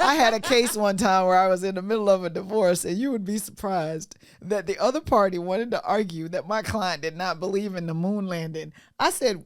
I had a case one time where I was in the middle of a divorce, and you would be surprised that the other party wanted to argue that my client did not believe in the moon landing. I said,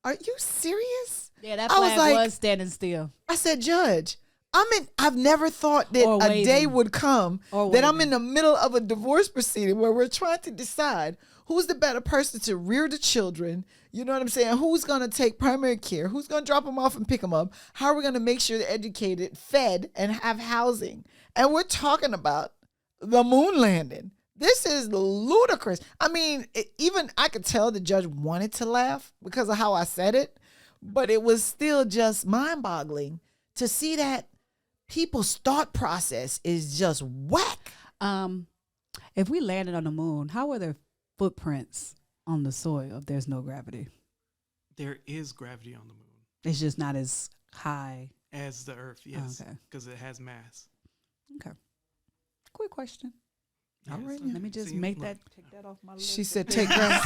"Are you serious?" Yeah, that flag was standing still. I said, "Judge, I've never thought that a day would come that I'm in the middle of a divorce proceeding where we're trying to decide who's the better person to rear the children. You know what I'm saying? Who's going to take primary care? Who's going to drop them off and pick them up? How are we going to make sure they're educated, fed, and have housing?" And we're talking about the moon landing. This is ludicrous. I mean, even I could tell the judge wanted to laugh because of how I said it, but it was still just mind-boggling to see that people's thought process is just whack. If we landed on the moon, how are their footprints on the soil if there's no gravity? There is gravity on the moon. It's just not as high as the Earth, yes, because it has mass. Okay. Quick question. Yeah, All right, so let me just take that off my list. She said, "Take that."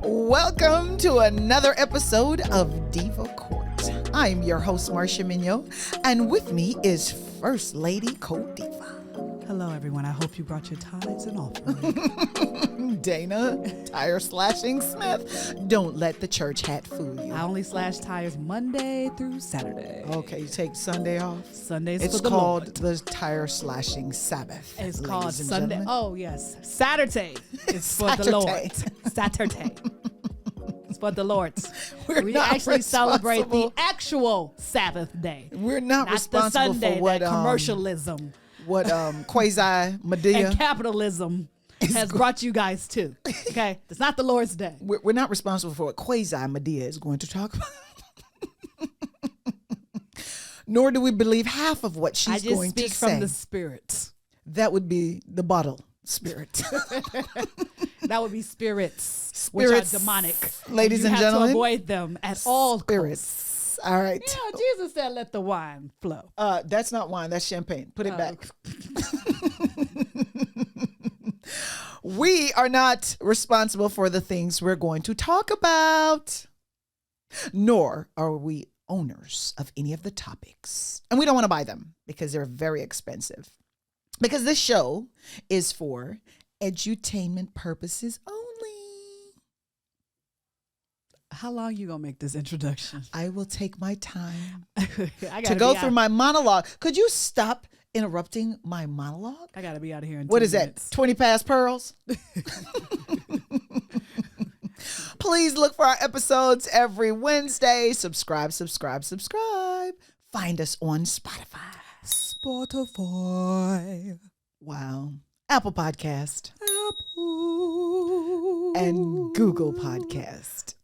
Welcome to another episode of Diva Court. I'm your host, Marcia Mignot, and with me is First Lady Co-Diva. Hello, everyone. I hope you brought your tithes and offering. Dana, Tire Slashing Smith. Don't let the church hat fool you. I only slash tires Monday through Saturday. Okay, you take Sunday off? Sundays It's for the called Lord. the Tire Slashing Sabbath. It's called Sunday. Sunday. Oh, yes. Saturday is for the Lord. Saturday. It's for the Lord's. We actually celebrate the actual Sabbath day. We're not responsible the Sunday, for what commercialism. What quasi Medea and capitalism has brought you guys to. Okay, it's not the Lord's day. We're not responsible for what quasi Medea is going to talk about. Nor do we believe half of what she's going to say. I just speak from the spirit. That would be the bottle spirit. That would be spirits, spirits, which are demonic. Ladies and gentlemen, gentlemen, to avoid them at all spirits. Costs. All right. Yeah, Jesus said, "Let the wine flow." That's not wine. That's champagne. Put it back. We are not responsible for the things we're going to talk about, nor are we owners of any of the topics. And we don't want to buy them because they're very expensive. Because this show is for edutainment purposes only. How long you gonna make this introduction? I will take my time to go through my monologue. Could you stop interrupting my monologue? I gotta be out of here in 2 minutes. That? 20 past pearls? Please look for our episodes every Wednesday. Subscribe. Find us on Spotify. Wow. Apple Podcast. And Google Podcast.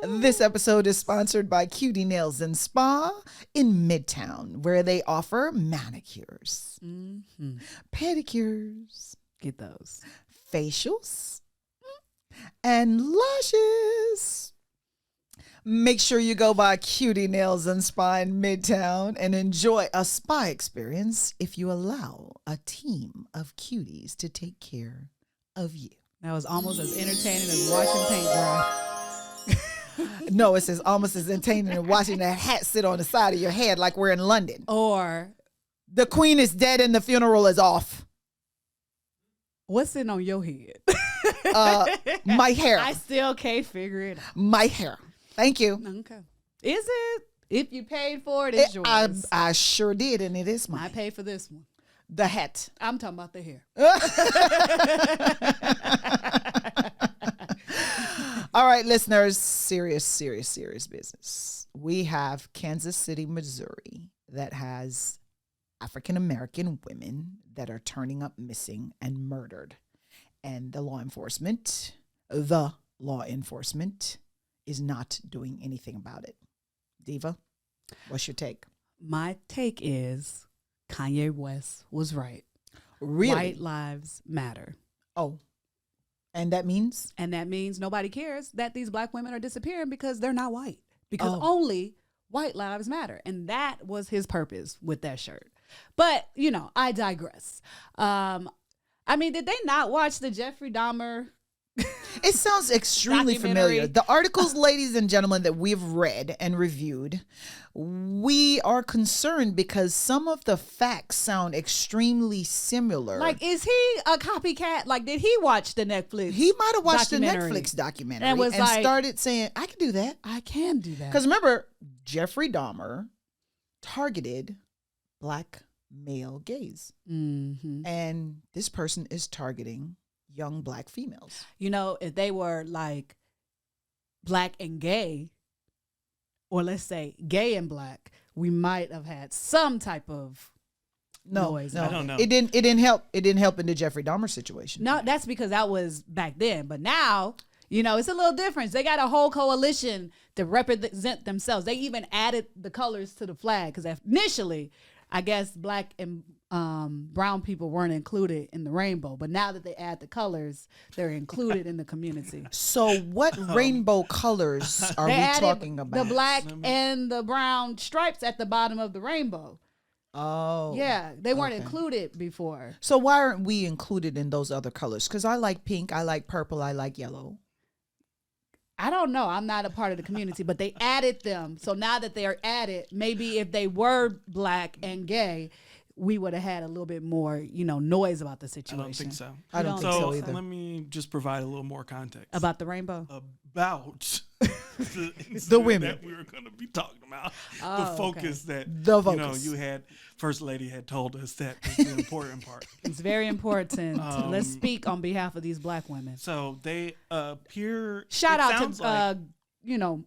This episode is sponsored by Cutie Nails and Spa in Midtown, where they offer manicures, pedicures, get those, facials, and lashes. Make sure you go by Cutie Nails and Spa in Midtown and enjoy a spa experience if you allow a team of cuties to take care of you. That was almost as entertaining as watching paint dry. No, it's almost as entertaining as watching that hat sit on the side of your head like we're in London. Or the queen is dead and the funeral is off. What's sitting on your head? My hair. I still can't figure it out. My hair. Thank you. Okay. Is it? If you paid for it, it's yours. I sure did, and it is mine. I paid for this one. The hat. I'm talking about the hair. All right, listeners, serious business. We have Kansas City, Missouri, that has African-American women that are turning up missing and murdered. And the law enforcement is not doing anything about it. Diva, what's your take? My take is Kanye West was right. Really? White lives matter. Oh. And that means? And that means nobody cares that these black women are disappearing because they're not white. Because only white lives matter. And that was his purpose with that shirt. But, you know, I digress. I mean, did they not watch the Jeffrey Dahmer? It sounds extremely familiar. The articles, ladies and gentlemen, that we've read and reviewed, we are concerned because some of the facts sound extremely similar. Like, is he a copycat? Like, did he watch the Netflix? He might have watched the Netflix documentary and like, started saying, I can do that. I can do that. Because remember, Jeffrey Dahmer targeted black male gays. Mm-hmm. And this person is targeting young black females. You know, if they were like black and gay, or let's say gay and black, we might have had some type of noise. No, I don't know. It didn't help. It didn't help in the Jeffrey Dahmer situation. No, that's because that was back then. But now, you know, it's a little different. They got a whole coalition to represent themselves. They even added the colors to the flag because initially, I guess black and brown people weren't included in the rainbow, but now that they add the colors, they're included in the community. So what rainbow colors are we talking about? The black and the brown stripes at the bottom of the rainbow. Oh. Yeah, they weren't included before. So why aren't we included in those other colors? Because I like pink, I like purple, I like yellow. I don't know. I'm not a part of the community, but they added them. So now that they are added, maybe if they were black and gay, we would have had a little bit more, you know, noise about the situation. I don't think so. I don't think so either. Let me just provide a little more context. About the rainbow? About the women that we were going to be talking about. The focus that, focus. You know, you had, First Lady had told us that was the important part. It's very important. Let's speak on behalf of these black women. So they appear. Shout out to, you know,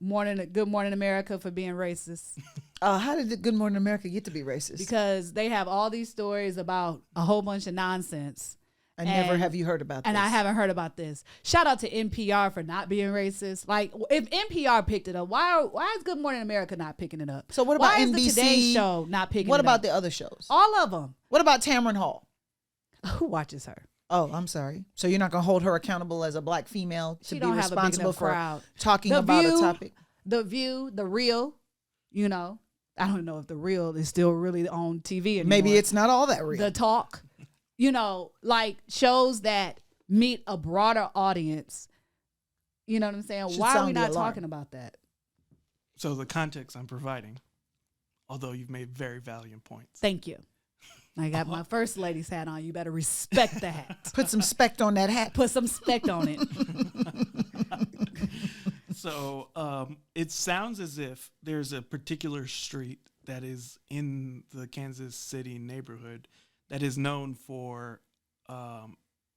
Good Morning America for being racist. How did the Good Morning America get to be racist? Because they have all these stories about a whole bunch of nonsense. And never have you heard about this. And I haven't heard about this. Shout out to NPR for not being racist. Like, if NPR picked it up, why is Good Morning America not picking it up? So what about NBC? Why is the Today Show not picking it up? What about the other shows? All of them. What about Tamron Hall? Who watches her? Oh, I'm sorry. So you're not going to hold her accountable as a black female to be responsible for talking about a topic? The View, The Real, you know. I don't know if The Real is still really on TV anymore. Maybe it's not all that real. The Talk, you know, like shows that meet a broader audience. You know what I'm saying? Why are we not talking about that? So the context I'm providing, although you've made very valiant points. Thank you. I got my First Lady's hat on. You better respect the hat. Put some spect on that hat. Put some spect on it. So it sounds as if there's a particular street that is in the Kansas City neighborhood that is known for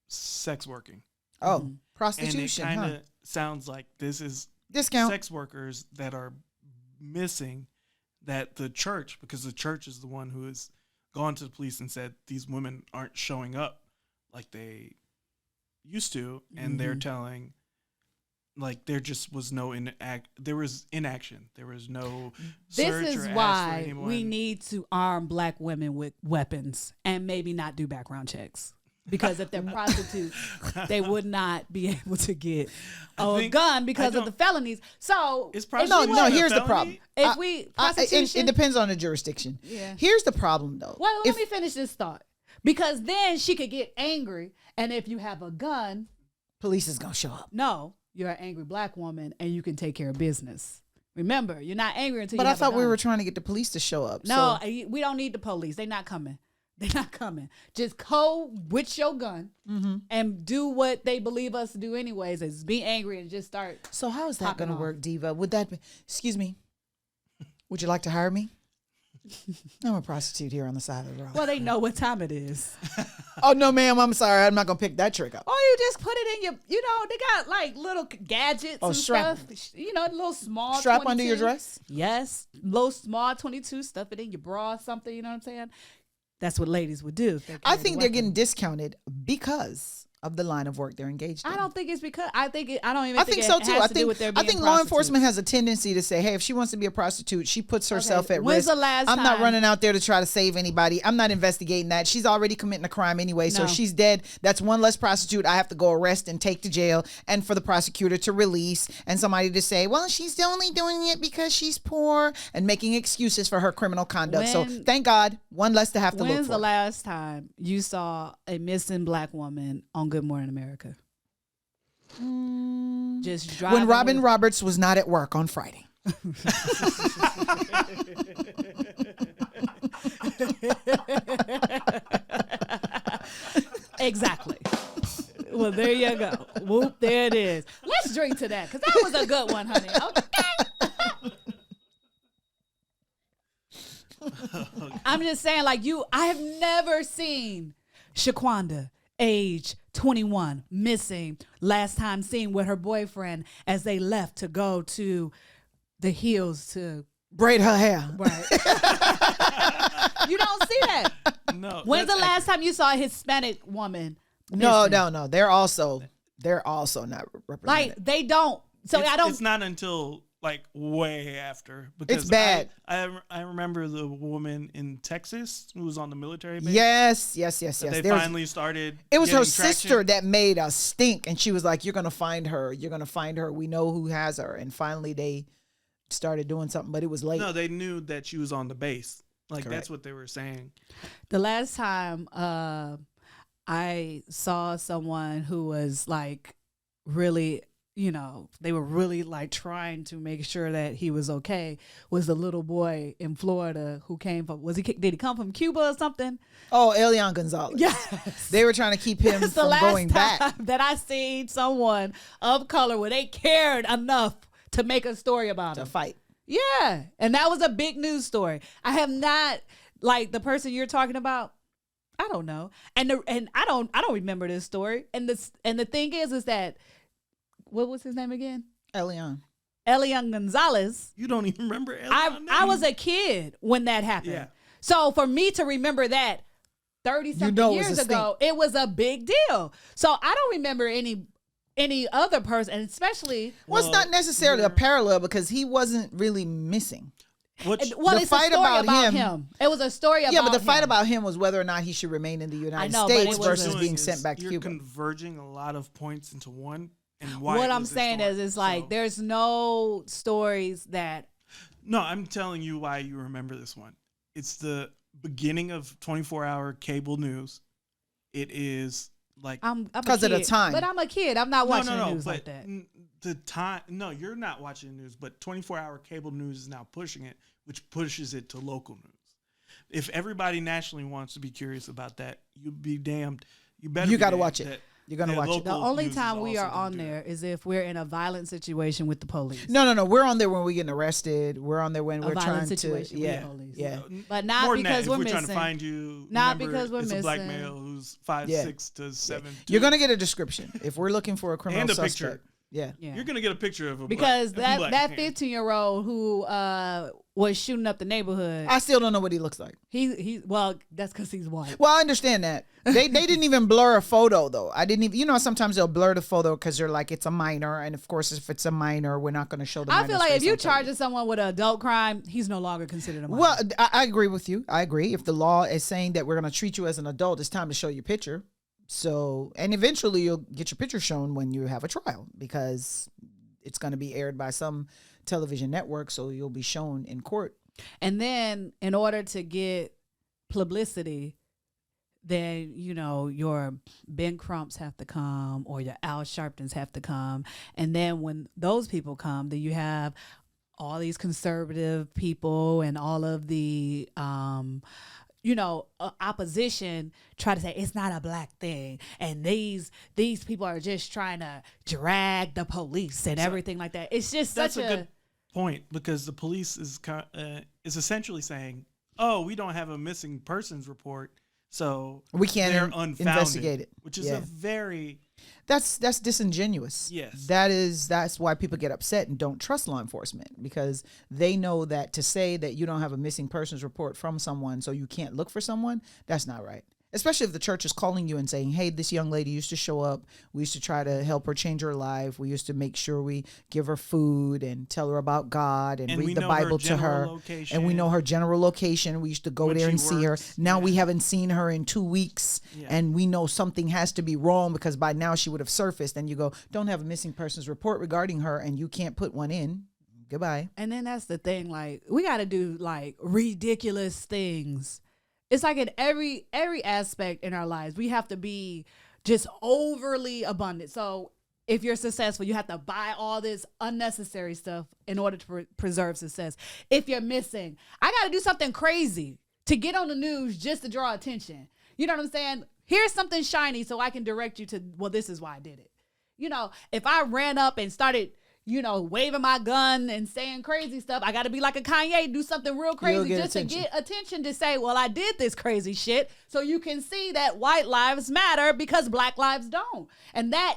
sex working. Oh, prostitution. And it kind of sounds like this is discount sex workers that are missing that the church, because the church is the one who has gone to the police and said these women aren't showing up like they used to, and they're telling. Like there just was no there was inaction. There was no search. This is why we need to arm black women with weapons and maybe not do background checks. Because if they're prostitutes, they would not be able to get a gun because of the felonies. So is prostitution no. Here's the problem. If prostitution, it depends on the jurisdiction. Yeah. Here's the problem, though. Well, let me finish this thought. Because then she could get angry, and if you have a gun, police is gonna show up. No. You're an angry black woman and you can take care of business. Remember, you're not angry until you have a gun. But I thought we were trying to get the police to show up. No, we don't need the police. They're not coming. They're not coming. Just go with your gun and do what they believe us to do anyways, is be angry and just start. So how is that going to work, Diva? Would that be, excuse me, would you like to hire me? I'm a prostitute here on the side of the road. Well, they know what time it is. Oh, no, ma'am. I'm sorry. I'm not going to pick that trick up. Or you just put it in your, you know, they got like little gadgets and strap. stuff. You know, little small strap 22. under your dress? Yes. Little small 22, stuff it in your bra or something. You know what I'm saying? That's what ladies would do. I think they're getting discounted because of the line of work they're engaged in. I don't think it's because I don't even I think think so it too. has I to do think with their being law enforcement has a tendency to say, hey, if she wants to be a prostitute, she puts herself at When's risk. the last I'm not time- running out there to try to save anybody. I'm not investigating that. She's already committing a crime anyway. So No. if she's dead, that's one less prostitute I have to go arrest and take to jail, and for the prosecutor to release and somebody to say, well, she's only doing it because she's poor, and making excuses for her criminal conduct. So thank God, one less to have to look for. When's the last time you saw a missing black woman on Good Morning America? Just driving When Robin with- Roberts was not at work on Friday. Exactly. Well, there you go. Whoop, there it is. Let's drink to that, because that was a good one, honey. Okay. I'm just saying, like, I have never seen Shaquanda, age 21, missing, last time seen with her boyfriend as they left to go to the hills to braid her hair. Right. You don't see that. No. When's the that's last time you saw a Hispanic woman? No. missing? They're also not represented. Like, they don't. So I don't. It's not until like way after, because It's bad. I remember the woman in Texas who was on the military base. Yes. They There was- finally started. It was her getting traction. sister that made us stink, and she was like, "You're gonna find her. You're gonna find her. We know who has her." And finally, they started doing something, but it was late. No, they knew that she was on the base. Like Correct. that's what they were saying. The last time I saw someone who was like really, they were really like trying to make sure that he was okay was the little boy in Florida who came from, did he come from Cuba or something? Oh, Elian Gonzalez. Yes. They were trying to keep him It's the from last going time back. that I seen someone of color where they cared enough to make a story about To him. fight. Yeah. And that was a big news story. I have not, like the person you're talking about, I don't know. And I don't remember this story. And the thing is that, what was his name again? Elian. Gonzalez. You don't even remember. I was a kid when that happened. Yeah. So for me to remember that 30-something years ago, it was a big deal. So I don't remember any other person, and especially Well, it's not necessarily a parallel because he wasn't really missing. well, the it's fight a story about him. It was a story about Yeah, but the fight him. about him was whether or not he should remain in the United know, but States it was versus doing being is sent back to you're Cuba. converging a lot of points into one. And why What it I'm was saying historic. is like So- there's no stories that No, I'm telling you why you remember this one. It's the beginning of 24-hour cable news. It is like I'm 'Cause of the kid, time. But I'm a kid. I'm not watching the news but like that. the time. No, you're not watching the news, but 24-hour cable news is now pushing it, which pushes it to local news. If everybody nationally wants to be curious about that, you'd be damned. You better. You got gotta to watch it. You're gonna watch it. The local only news is time we also are gonna on do there that. is if we're in a violent situation with the police. No. We're on there when we're getting arrested. We're on there when A we're violent trying situation to. with Yeah. the police. Yeah. But not More than because that, we're if we're missing. trying to find you. Not remember, because we're it's a black missing. male who's 5'6" to 7'2". You're gonna get a description if we're looking for a criminal And a suspect. picture. Yeah. Yeah. You're gonna get a picture of a Because black, black that man. 15-year-old who was shooting up the neighborhood, I still don't know what he looks like. he well, that's because he's white. Well, I understand that. They didn't even blur a photo though. I didn't even, sometimes they'll blur the photo because they're like it's a minor, and of course if it's a minor, we're not going to show the. I feel minor's like if face you on television. charging someone with an adult crime, he's no longer considered a minor. Well, I agree with you. I agree. If the law is saying that we're going to treat you as an adult, it's time to show your picture. So, and eventually you'll get your picture shown when you have a trial because it's going to be aired by some television network. So you'll be shown in court. And then in order to get publicity, then, your Ben Crumps have to come or your Al Sharptons have to come. And then when those people come, then you have all these conservative people and all of the, opposition try to say it's not a black thing. And these people are just trying to drag the police and everything like that. It's just That's such a good point because the police is essentially saying, "Oh, we don't have a missing persons report, so We can't they're unfounded," investigate it. which is Yeah. a very That's disingenuous. Yes. That's why people get upset and don't trust law enforcement because they know that to say that you don't have a missing persons report from someone so you can't look for someone, that's not right. Especially if the church is calling you and saying, hey, this young lady used to show up. We used to try to help her change her life. We used to make sure we give her food and tell her about God and read the Bible to her. Location. And we know her general location. We used to go there and see her. Now we haven't seen her in 2 weeks. Yeah. And we know something has to be wrong because by now she would have surfaced. And you go, don't have a missing persons report regarding her and you can't put one in. Goodbye. And then that's the thing. Like, we got to do like ridiculous things. It's like in every aspect in our lives, we have to be just overly abundant. So if you're successful, you have to buy all this unnecessary stuff in order to preserve success. If you're missing, I got to do something crazy to get on the news just to draw attention. You know what I'm saying? Here's something shiny so I can direct you to, well, this is why I did it. You know, if I ran up and started, you know, waving my gun and saying crazy stuff, I got to be like a Kanye, do something real crazy just to get attention to say, well, I did this crazy shit. So you can see that white lives matter because black lives don't. And that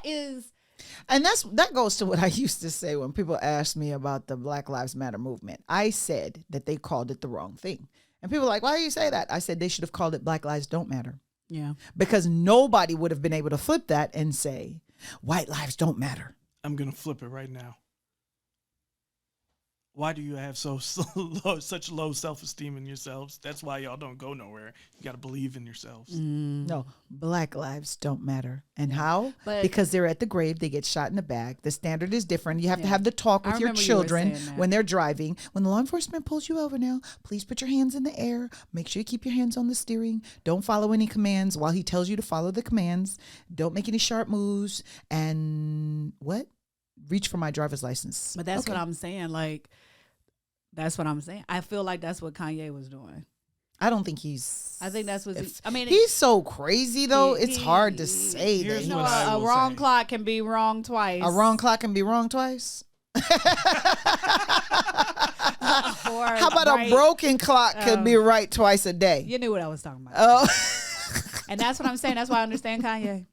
goes to what I used to say when people asked me about the Black Lives Matter movement. I said that they called it the wrong thing. And people were like, why do you say that? I said they should have called it Black Lives Don't Matter. Yeah. Because nobody would have been able to flip that and say, white lives don't matter. I'm going to flip it right now. Why do you have such low self-esteem in yourselves? That's why y'all don't go nowhere. You got to believe in yourselves. No, black lives don't matter. And how? Because they're at the grave. They get shot in the back. The standard is different. You have to have the talk with your children when they're driving. When the law enforcement pulls you over now, please put your hands in the air. Make sure you keep your hands on the steering. Don't follow any commands while he tells you to follow the commands. Don't make any sharp moves. And what? Reach for my driver's license. But that's what I'm saying. Like, that's what I'm saying. I feel like that's what Kanye was doing. I don't think he's. I think that's what. He's so crazy though. It's hard to say that. You know, a wrong clock can be wrong twice. A wrong clock can be wrong twice. How about a broken clock could be right twice a day? You knew what I was talking about. Oh, and that's what I'm saying. That's why I understand Kanye.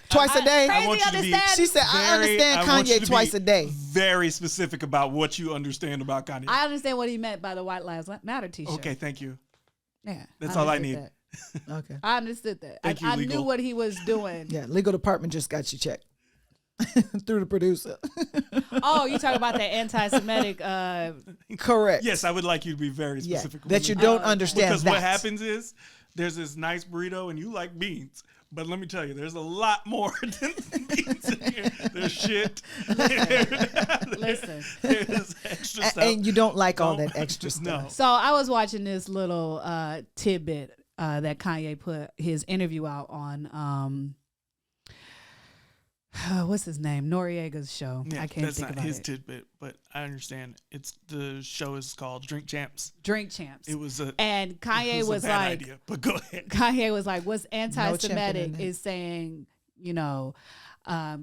Twice a day. I want you to be, she said, I understand Kanye twice a day. Very specific about what you understand about Kanye. I understand what he meant by the White Lives Matter t-shirt. Okay, thank you. Yeah, that's all I need. Okay, I understood that. I knew what he was doing. Yeah, legal department just got you checked through the producer. Oh, you talk about that anti-Semitic? Correct. Yes, I would like you to be very specific. That you don't understand. Because what happens is there's this nice burrito and you like beans. But let me tell you, there's a lot more than beans in here. There's shit. Listen. There's extra stuff. And you don't like all that extra stuff. No. So I was watching this little tidbit that Kanye put his interview out on, what's his name? Noriega's show. Yeah, I can't think about it. That's not his tidbit, but I understand. The show is called Drink Champs. Drink Champs. It was and Kanye was a bad like, idea, but go ahead. Kanye was like, what's anti-Semitic is saying, you know,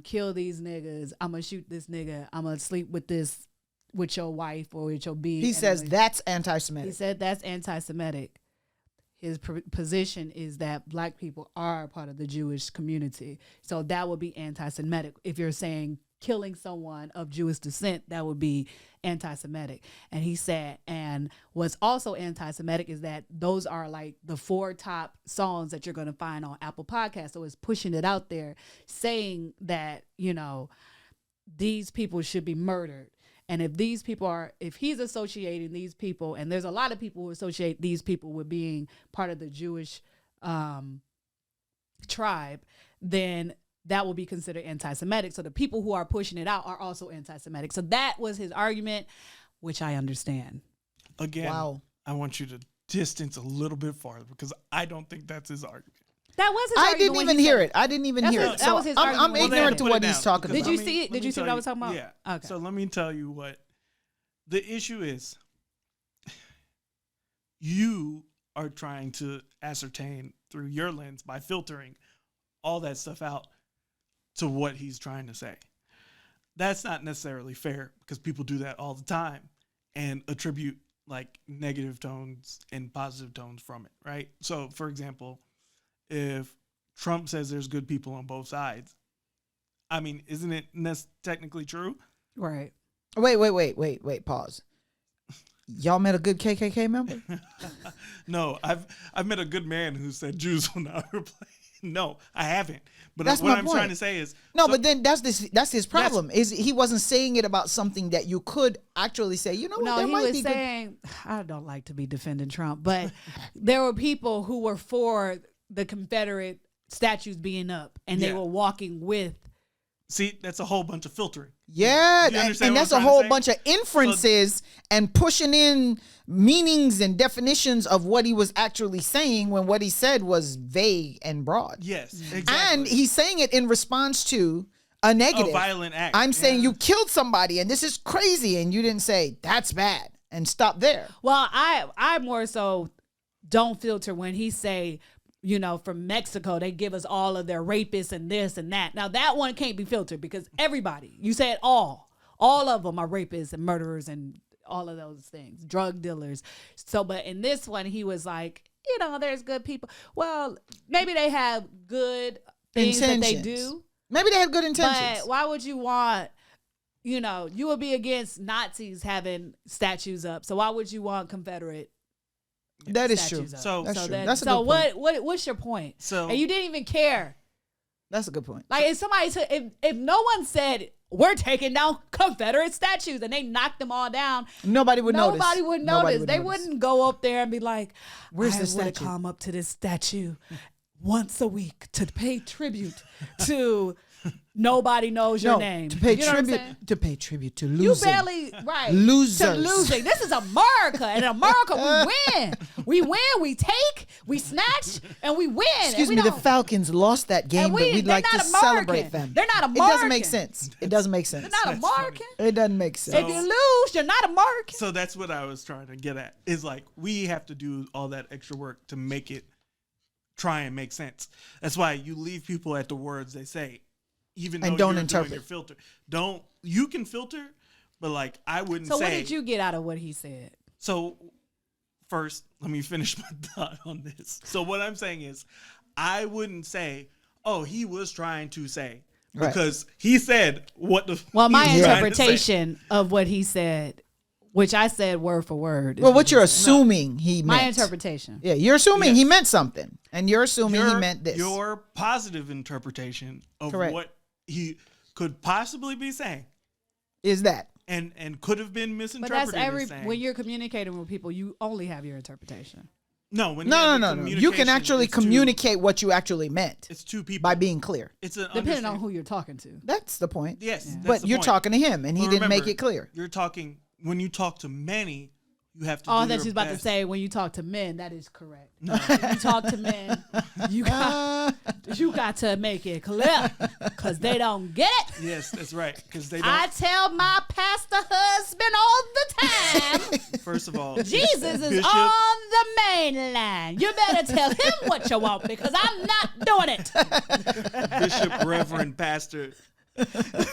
kill these niggas. I'm gonna shoot this nigga. I'm gonna sleep with your wife or with your being. He says that's anti-Semitic. He said that's anti-Semitic. His position is that black people are part of the Jewish community. So that would be anti-Semitic. If you're saying killing someone of Jewish descent, that would be anti-Semitic. And he said, and what's also anti-Semitic is that those are like the 4 top songs that you're going to find on Apple Podcasts. So it's pushing it out there saying that, you know, these people should be murdered. And if he's associating these people, and there's a lot of people who associate these people with being part of the Jewish tribe, then that will be considered anti-Semitic. So the people who are pushing it out are also anti-Semitic. So that was his argument, which I understand. Again, wow. I want you to distance a little bit farther because I don't think that's his argument. That was his argument. I didn't even hear it. I didn't even hear it. That was his argument. I'm ignorant to what he's talking about. Did you see it? Did you see what I was talking about? Yeah. Okay. So let me tell you what the issue is. You are trying to ascertain through your lens by filtering all that stuff out to what he's trying to say. That's not necessarily fair because people do that all the time and attribute like negative tones and positive tones from it, right? So, for example, if Trump says there's good people on both sides, I mean, isn't it technically true? Right. Wait. Pause. Y'all met a good KKK member? No, I've met a good man who said Jews will not replace. No, I haven't. But That's what my I'm point. trying to say is But then that's his problem. Is he wasn't saying it about something that you could actually say, you know what, No, there he might was be saying, I don't like to be defending Trump, but there were people who were for the Confederate statues being up, and they were walking with. See, that's a whole bunch of filtering. Yeah, and that's a whole bunch of say? inferences and pushing in meanings and definitions of what he was actually saying when what he said was vague and broad. Yes, exactly. And he's saying it in response to a negative. A violent act. I'm saying you killed somebody and this is crazy, and you didn't say that's bad and stop there. Well, I more so don't filter when he say, you know, from Mexico, they give us all of their rapists and this and that. Now, that one can't be filtered because everybody, you said all of them are rapists and murderers and all of those things, drug dealers. So, but in this one, he was like, you know, there's good people. Well, maybe they have good things that they do. Maybe they have good intentions. But why would you want, you know, you would be against Nazis having statues up. So why would you want Confederate? That is true. So that's true. Then, that's a good point. What's your point? So and you didn't even care. That's a good point. Like if somebody if no one said we're taking down Confederate statues and they knocked them all down, nobody would notice. Nobody would notice. They wouldn't go up there and be like, "Where's I the statue? would come up to this statue once a week to pay tribute to." Nobody knows your name. To pay you know tribute. To pay tribute to losing. You barely losers. To losing. This is America, and in America we win. We win. We take. We snatch, and we win. Excuse me. The Falcons lost that game, but we'd like to celebrate them. They're not American. It doesn't make sense. It doesn't make sense. They're not American. It doesn't make sense. If you lose, you're not American. So that's what I was trying to get at. Is like we have to do all that extra work to make it try and make sense. That's why you leave people at the words they say. Even though don't you're interpret. doing your filter. You can filter, but like I wouldn't say. So what did you get out of what he said? So first, let me finish my thought on this. So what I'm saying is I wouldn't say, oh, he was trying to say. Because he said what the Well, my interpretation of what he said, which I said word for word. Well, what you're assuming he meant. My interpretation. Yeah, you're assuming he meant something. And you're assuming he meant this. Your positive interpretation of what he could possibly be saying is that and could have been misinterpreted. But that's when you're communicating with people, you only have your interpretation. No, you can actually communicate what you actually meant. It's two people by being clear. It's depending on who you're talking to. That's the point. Yes, but you're talking to him, and he didn't make it clear. You're talking when you talk to many. You have to. Oh, that she's about to say when you talk to men, that is correct. No. When you talk to men, you got to make it clear because they don't get it. Yes, that's right. Because they don't. I tell my pastor husband all the time. First of all, Jesus is on the main line. You better tell him what you want because I'm not doing it. Bishop, Reverend, Pastor.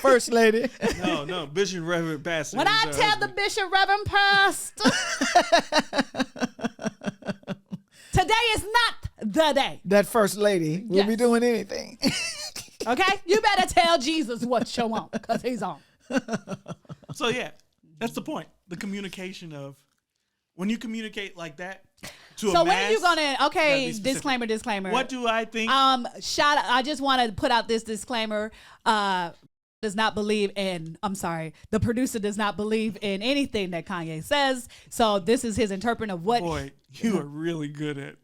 First lady. No, Bishop, Reverend, Pastor. When I tell the Bishop, Reverend, Pastor, today is not the day. That first lady will be doing anything. Okay? You better tell Jesus what you want because he's on. So, yeah, that's the point. The communication of when you communicate like that to a mass. So, when are you going to, okay, disclaimer. What do I think? I just want to put out this disclaimer. Does not believe in, the producer does not believe in anything that Kanye says. So this is his interpretation of what. Boy, you are really good at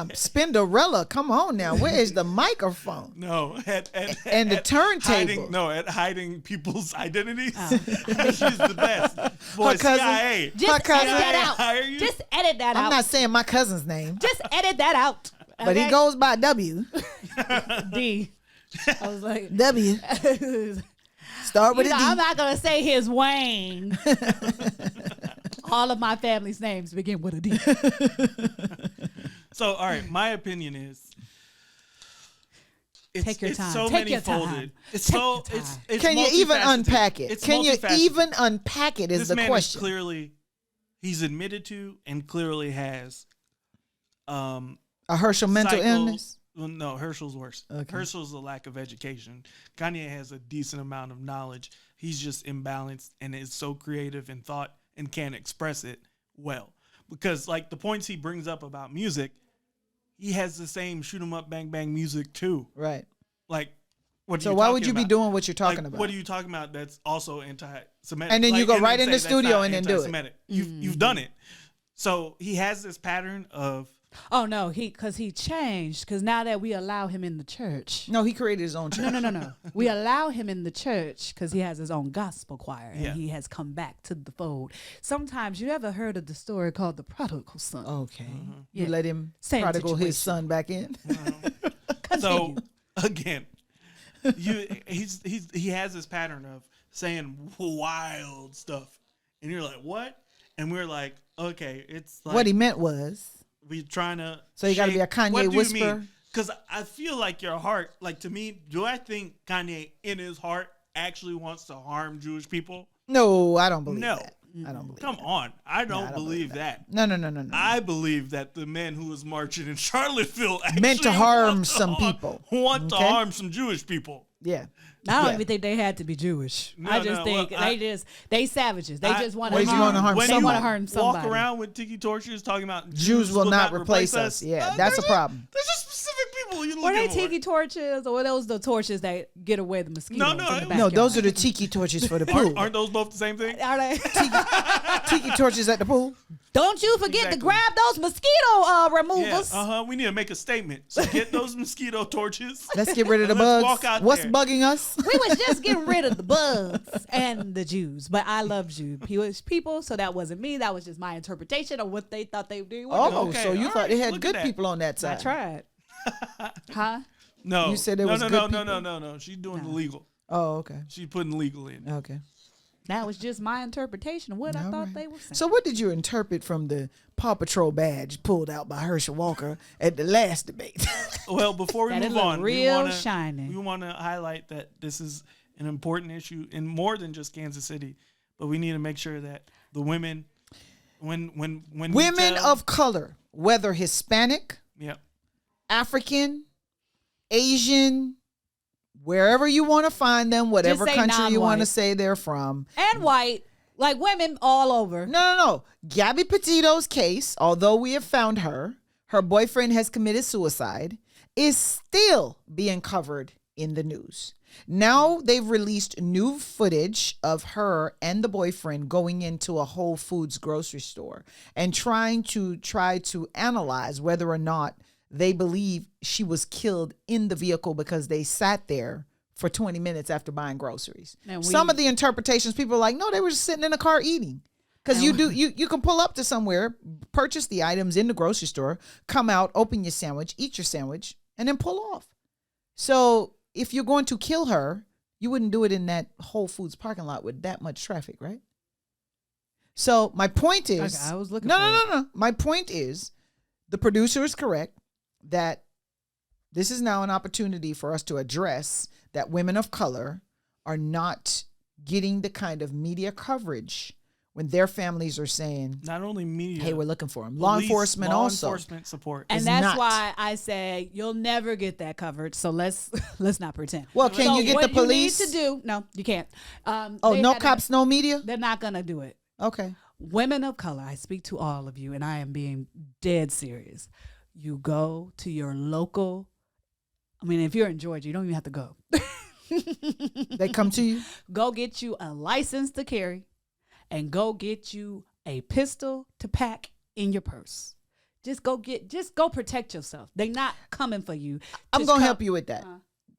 Spinderella, come on now. Where is the microphone? No, and the turntable. At hiding people's identities. She's the best. Boy, her cousin, CIA. Just edit that out. Just edit that out. I'm not saying my cousin's name. Just edit that out. Okay? But he goes by W. D. I was like W. Start with a D. I'm not gonna say his Wayne. All of my family's names begin with a D. So, all right, my opinion is, take your time. So Take many your folded. time. It's Take so your time. it's. Can you even unpack it? It's Can you even unpack it? Is the question. This man clearly, he's admitted to and clearly has a Herschel mental illness. Well, no, Herschel's worse. Okay. Herschel's a lack of education. Kanye has a decent amount of knowledge. He's just imbalanced and is so creative in thought and can't express it well, because like the points he brings up about music, he has the same shoot 'em up, bang bang music too. Right. Like, what? So why would you be doing what you're talking about? What are you talking about? That's also anti-Semitic. And then you go right in the studio and then do it. You've done it. So he has this pattern of. Oh no, because he changed. Because now that we allow him in the church. No, he created his own church. No. We allow him in the church because he has his own gospel choir and Yeah. he has come back to the fold. Sometimes you ever heard of the story called the prodigal son? Okay. Yeah. You let him Same prodigal his situation. son back in. So again, he has this pattern of saying wild stuff, and you're like, what? And we're like, okay, it's like What he meant was. we trying to. So you got to be a Kanye whisperer. Because I feel like your heart, like to me, do I think Kanye in his heart actually wants to harm Jewish people? No, I don't believe No. that. I don't believe Come that. on, I don't believe that. No. I believe that the men who was marching in Charlottesville actually Meant to harm some people. Want to Okay? harm some Jewish people. Yeah. I don't Yeah. even think they had to be Jewish. No, I just no, think well, they savages. They just want Why to you wanna harm when They you want to somebody? harm somebody. walk around with tiki torches talking about Jews will not replace us. Yeah, that's a problem. There's just specific people you Or they looking for. tiki torches, or those the torches that get away the mosquitoes. in the No, backyard. No, those are the tiki torches for the pool. Aren't those both the same thing? Are they? Tiki torches at the pool. Don't you forget Exactly. to grab those mosquito Yeah. removers. We need to make a statement. So get those mosquito torches. Let's get rid of the Let's bugs. walk out What's there. bugging us? We was just getting rid of the bugs and the Jews, but I love Jewish people, so that wasn't me. That was just my interpretation of what they thought they did. Oh, Okay, so you all thought they right, had look at good that. people on that I side. tried. Huh? No. You said there no, was no, good no, people? no. She's doing the legal. Oh, okay. She's putting legal in. Okay. That was just my interpretation of what I All thought right. they were saying. So what did you interpret from the Paw Patrol badge pulled out by Herschel Walker at the last debate? Well, before we That it move look on, real shiny. we want to highlight that this is an important issue in more than just Kansas City, but we need to make sure that the women, when we Women tell- of color, whether Hispanic, yeah, African, Asian, wherever you want to find them, whatever say country you want to non-white. say they're from. And white, like women all over. No. Gabby Petito's case, although we have found her boyfriend has committed suicide, is still being covered in the news. Now they've released new footage of her and the boyfriend going into a Whole Foods grocery store and try to analyze whether or not they believe she was killed in the vehicle because they sat there for 20 minutes after buying groceries. Some of the interpretations, people are like, no, they were just sitting in a car eating. Because you can pull up to somewhere, purchase the items in the grocery store, come out, open your sandwich, eat your sandwich, and then pull off. So if you're going to kill her, you wouldn't do it in that Whole Foods parking lot with that much traffic, right? So my point is, Okay, I was looking no. My point is, the producer is correct that this is now an opportunity for us to address that women of color are not getting the kind of media coverage when their families are saying, not only media, hey, we're looking for them. Law enforcement also. law enforcement support. And is that's not. why I say you'll never get that covered. So let's not pretend. Well, can So you get what the police? You need to do? No, you can't. Oh, they no had to- cops, no media? They're not gonna do it. Okay. Women of color, I speak to all of you, and I am being dead serious. You go to your local. I mean, if you're in Georgia, you don't even have to go. They come to you? Go get you a license to carry, and go get you a pistol to pack in your purse. Just go protect yourself. They're not coming for you. I'm going to help you with that.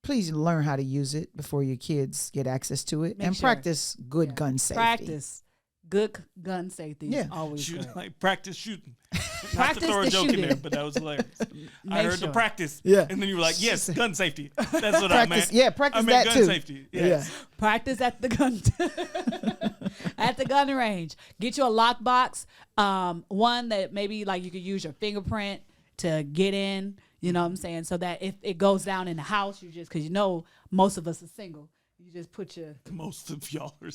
Please learn how to use it before your kids get access to it. Make And sure. practice good gun safety. Practice good gun safety. Yeah. Is always Shoot, good. like practice shooting. Not Practice to throw a the joke in shooting. there, but that was hilarious. I Make heard sure. the practice, Yeah. and then you were like, "Yes, gun safety." That's what I meant. Yeah, practice I meant that gun too. safety. Yes. Practice at the gun at the gun range. Get you a lockbox, one that maybe like you could use your fingerprint to get in. You know what I'm saying? So that if it goes down in the house, you just because most of us are single. You just put your Most of y'all are.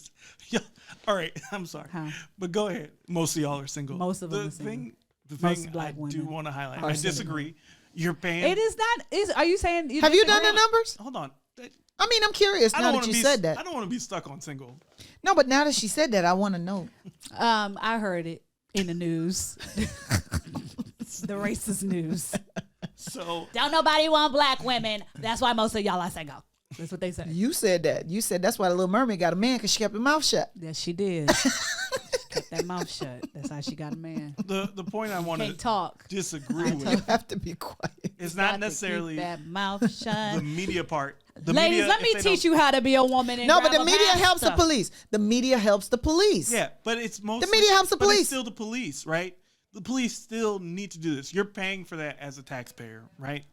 Yeah. All right, I'm sorry, Huh. but go ahead. Most of y'all are single. Most of them the are single. thing, the Most thing black I do women want to highlight. are I single. disagree. You're paying. It is not. Are you saying? Have you done the numbers? Hold on. I mean, I'm curious now that you said that. I don't want to be stuck on single. No, but now that she said that, I want to know. I heard it. in the news. The racist news. So don't nobody want black women. That's why most of y'all are single. That's what they say. You said that. You said that's why the Little Mermaid got a man because she kept her mouth shut. Yes, she did. Kept that mouth shut. That's how she got a man. The point I want to talk. disagree with. You have to be quiet. It's not necessarily that mouth shut. the media part. Ladies, let me teach you how to be a woman. And but the media helps the police. The media helps the police. Yeah, but it's mostly the media helps the police. But it's still the police, right? The police still need to do this. You're paying for that as a taxpayer, right?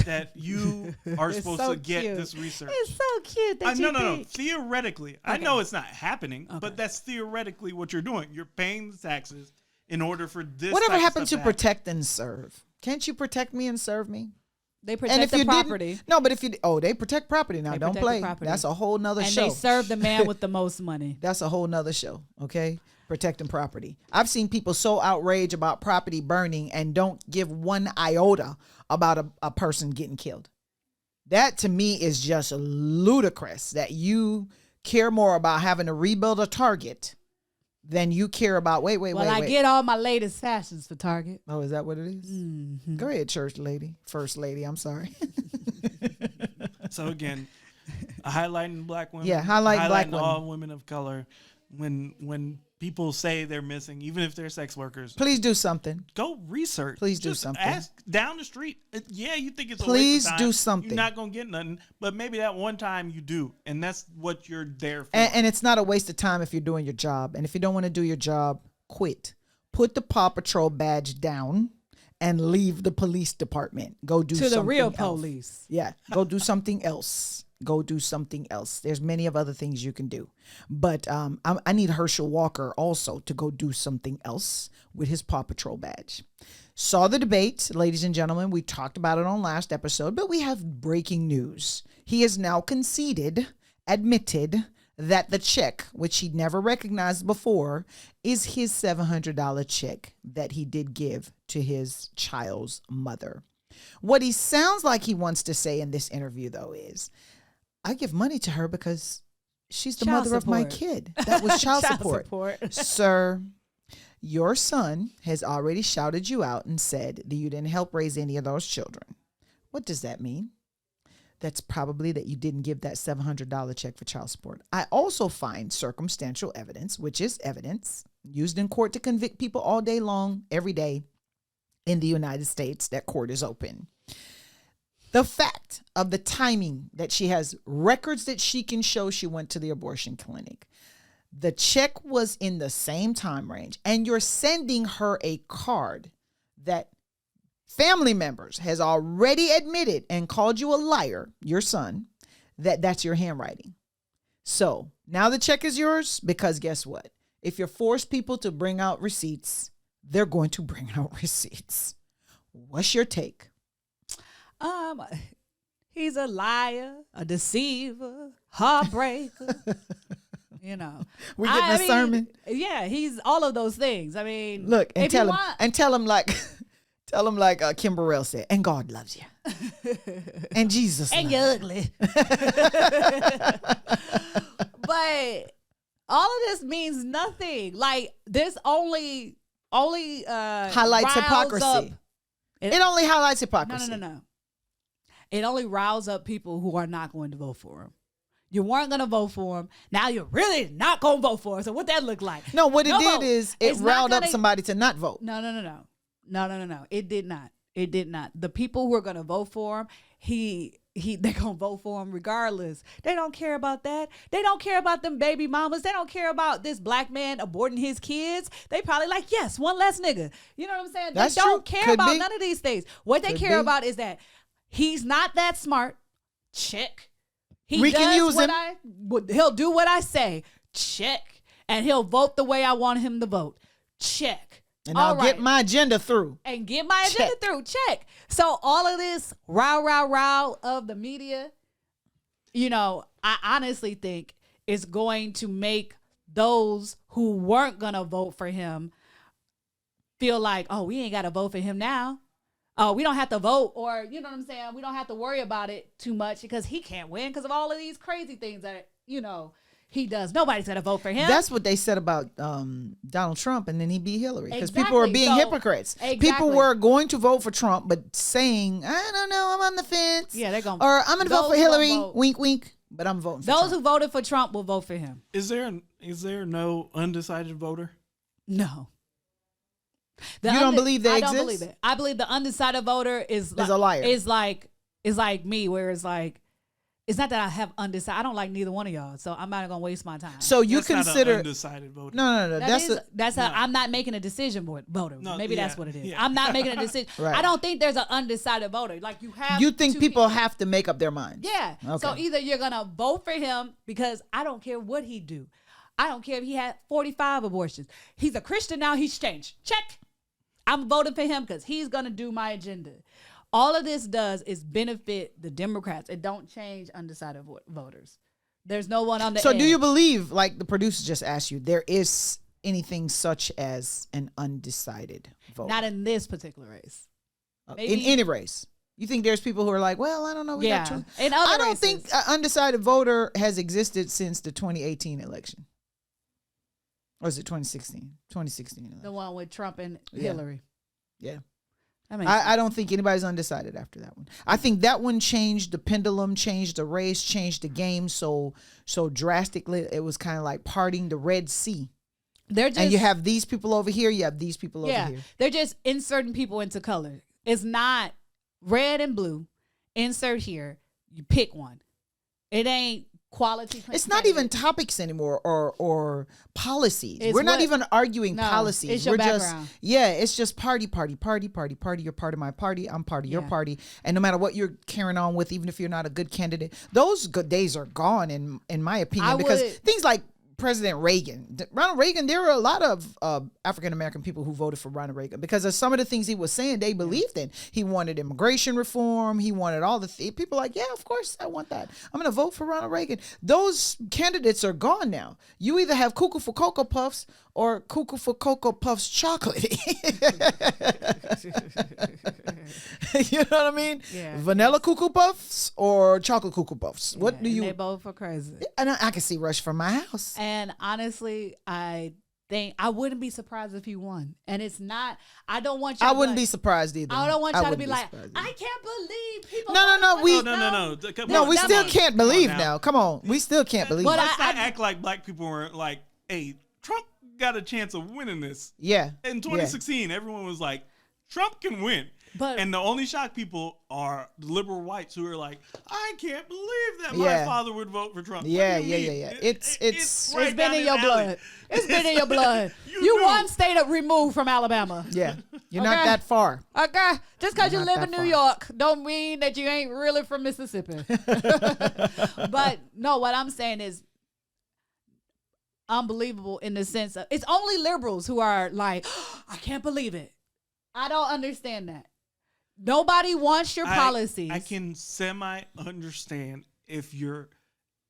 That you are supposed to get this research. It's so cute that you No. Theoretically, I know it's not happening, but that's theoretically what you're doing. You're paying the taxes in order for this. Whatever happened to protect and serve? Can't you protect me and serve me? They protect the property. No, but if you they protect property now. Don't play. That's a whole nother show. And they serve the man with the most money. That's a whole nother show. Okay. Protecting property. I've seen people so outraged about property burning and don't give one iota about a person getting killed. That to me is just ludicrous that you care more about having to rebuild a Target than you care about. Wait. I get all my latest fashions for Target. Oh, is that what it is? Mm-hmm. Go ahead, first lady. I'm sorry. So again, highlighting black women. Yeah, highlighting black women. All women of color. When people say they're missing, even if they're sex workers, please do something. Go research. Please do something. Ask down the street. Yeah, you think it's please a waste of time. do something. You're not gonna get nothing, but maybe that one time you do, and that's what you're there for. And it's not a waste of time if you're doing your job. And if you don't want to do your job, quit. Put the Paw Patrol badge down and leave the police department. Go do something to the real else. police. Yeah, go do something else. Go do something else. There's many of other things you can do. But I need Herschel Walker also to go do something else with his Paw Patrol badge. Saw the debate, ladies and gentlemen. We talked about it on last episode, but we have breaking news. He has now admitted that the check, which he never recognized before, is his $700 check that he did give to his child's mother. What he sounds like he wants to say in this interview, though, is, I give money to her because she's the mother of my kid. That was child support. Sir, your son has already shouted you out and said that you didn't help raise any of those children. What does that mean? That's probably that you didn't give that $700 check for child support. I also find circumstantial evidence, which is evidence used in court to convict people all day long, every day in the United States, that court is open. The fact of the timing that she has records that she can show she went to the abortion clinic. The check was in the same time range, and you're sending her a card that family members has already admitted and called you a liar, your son, that's your handwriting. So now the check is yours because guess what? If you force people to bring out receipts, they're going to bring out receipts. What's your take? He's a liar, a deceiver, heartbreaker. You know, we getting a sermon. Yeah, he's all of those things. I mean, look and tell him like, tell him like Kim Burrell said, and God loves you, and Jesus, and you're ugly. But all of this means nothing. Like this only highlights hypocrisy. It only highlights hypocrisy. No. It only riles up people who are not going to vote for him. You weren't going to vote for him. Now you're really not going to vote for him. So what that look like? No, what it did is it riled up somebody to not vote. No. It did not. The people who are going to vote for him, they're going to vote for him regardless. They don't care about that. They don't care about them baby mamas. They don't care about this black man aborting his kids. They probably like, yes, one less nigga. You know what I'm saying? That's they don't true. care Could about be. none of these things. What they care about is that he's not that smart. Check. We can use him. He'll do what I say. Check. And he'll vote the way I want him to vote. Check. And I'll get my agenda through. And get my agenda through. Check. So all of this row of the media, you know, I honestly think is going to make those who weren't going to vote for him feel like, oh, we ain't got to vote for him now. Oh, we don't have to vote, or you know what I'm saying? We don't have to worry about it too much because he can't win because of all of these crazy things that, you know, he does. Nobody's going to vote for him. That's what they said about Donald Trump, and then he beat Hillary because Exactly. people were being hypocrites. Exactly. People were going to vote for Trump, but saying, "I don't know, I'm on the fence." Yeah, they're going. Or I'm going to vote for Hillary. Wink, wink. But I'm voting for those Trump. who voted for Trump will vote for him. Is there no undecided voter? No. You don't believe they exist? I don't believe it. I believe the undecided voter is a liar. Is like me, where it's like, it's not that I have undecided. I don't like neither one of y'all, so I'm not gonna waste my time. So you That's consider not an undecided voter? No. I'm not making a decision voter. No, Maybe yeah, that's what it is. yeah. I'm not making a decision. Right. I don't think there's an undecided voter. Like you have. You think two people have to make up their minds? Yeah. Okay. So either you're gonna vote for him because I don't care what he do. I don't care if he had 45 abortions. He's a Christian now. He's changed. Check. I'm voting for him because he's gonna do my agenda. All of this does is benefit the Democrats. It don't change undecided voters. There's no one on the So edge. do you believe, like the producer just asked you, there is anything such as an undecided vote? Not in this particular race. In Maybe- any race. You think there's people who are like, well, I don't know. Yeah. In other I don't races. think an undecided voter has existed since the 2018 election. Or is it 2016? 2016 election. The one with Trump and Yeah. Hillary. Yeah. That makes I don't think anybody's undecided after that one. I think that one changed the pendulum, changed the race, changed the game so drastically. It was kind of like parting the Red Sea. They're just, And you have these people over here, you have these people over here. they're just inserting people into color. It's not red and blue. Insert here. You pick one. It ain't quality. It's not even topics anymore or policies. It's We're not what- even arguing No, policies. it's your We're background. it's just party. You're part of my party. I'm part of your Yeah. party. And no matter what you're carrying on with, even if you're not a good candidate, those good days are gone in my opinion. Because things like President Reagan, Ronald Reagan, there were a lot of African-American people who voted for Ronald Reagan because of some of the things he was saying they believed in. He wanted immigration reform. He wanted all the people like, yeah, of course I want that. I'm going to vote for Ronald Reagan. Those candidates are gone now. You either have Cuckoo for Cocoa Puffs or Cuckoo for Cocoa Puffs chocolate. You know what I mean? Yeah. Vanilla Cuckoo Puffs or chocolate Cuckoo Puffs. What do you? They both are crazy. And I can see Rush from my house. And honestly, I think I wouldn't be surprised if he won. And it's not. I don't want you. I wouldn't be surprised either. I don't want y'all to be wouldn't like, surprised I either. can't believe people. No. No, We still can't believe now. now. Come on, we still can't believe. But Let's not act like black people were like, hey, Trump got a chance of winning this. Yeah. In 2016, everyone was like, Trump can win. And the only shocked people are the liberal whites who are like, I can't believe that my father would vote for Trump. Yeah. What do you mean? It's right It's been down in your the alley. blood. It's been in your blood. You You knew. one state removed from Alabama. Yeah. You're not Okay. that far. Okay, just because you Not live that in New far. York don't mean that you ain't really from Mississippi. But no, what I'm saying is unbelievable in the sense of it's only liberals who are like, I can't believe it. I don't understand that. Nobody wants your policies. I can semi understand if you're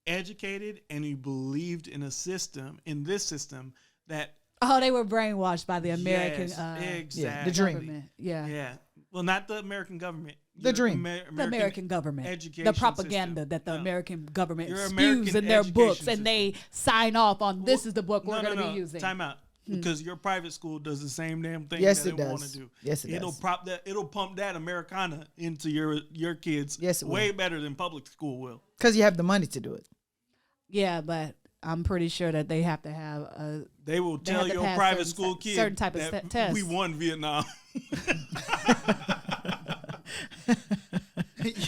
educated and you believed in a system, in this system, that Oh, they were brainwashed by the American exactly. Yeah, the dream. government. Yeah. Yeah. Well, not the American government. The Your dream. The American government, education the propaganda system. that the No. American government Your spews American in their education books, and they sign off on this is the book we're going to be using. Time out. Because your private school does the same damn thing Yes, that it they want does. to do. Yes, it does. It'll pump that Americana into your kids Yes, it will. way better than public school will. Because you have the money to do it. Yeah, but I'm pretty sure that they have to have a. They will They tell have to your pass private certain school te- kid certain type of that tests. we won Vietnam.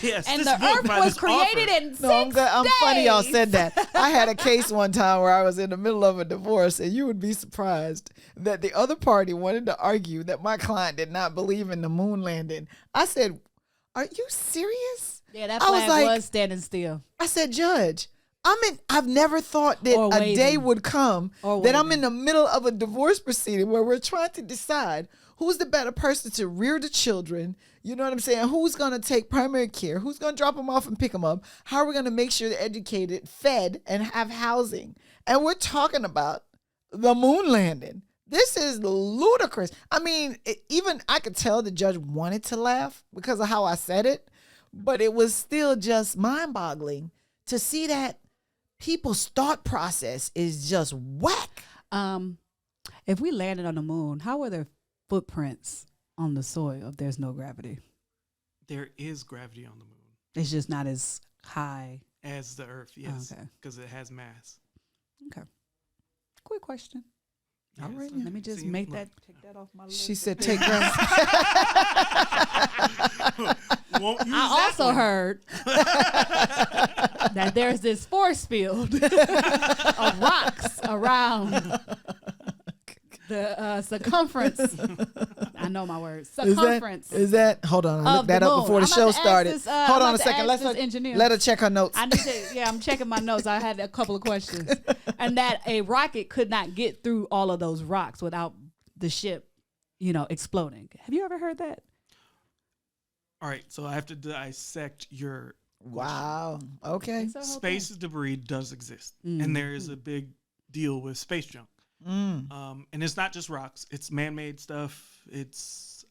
Yes, And this the book earth by was this created author. in 6 I'm funny y'all days. said that. I had a case one time where I was in the middle of a divorce, and you would be surprised that the other party wanted to argue that my client did not believe in the moon landing. I said, are you serious? Yeah, that I was flag like- was standing still. I said, Judge, I've never thought that Or a waving. day would come Or that I'm waving. in the middle of a divorce proceeding where we're trying to decide who's the better person to rear the children. You know what I'm saying? Who's going to take primary care? Who's going to drop them off and pick them up? How are we going to make sure they're educated, fed, and have housing? And we're talking about the moon landing. This is ludicrous. I mean, even I could tell the judge wanted to laugh because of how I said it, but it was still just mind-boggling to see that people's thought process is just whack. If we landed on the moon, how are there footprints on the soil if there's no gravity? There is gravity on the moon. It's just not as high as the Earth, yes, okay, because it has mass. Okay. Quick question. All right. Let me just take that off my list. She said, "Take gravity." I also heard that there's this force field of rocks around the circumference. I know my words. Circumference. Is that? Hold on. I looked that up before the show started. Hold on a second. Let her check her notes. I'm checking my notes. I had a couple of questions. And that a rocket could not get through all of those rocks without the ship, exploding. Have you ever heard that? All right. So I have to dissect your Wow. Okay. Space debris does exist. And there is a big deal with space junk. And it's not just rocks, it's man-made stuff. It's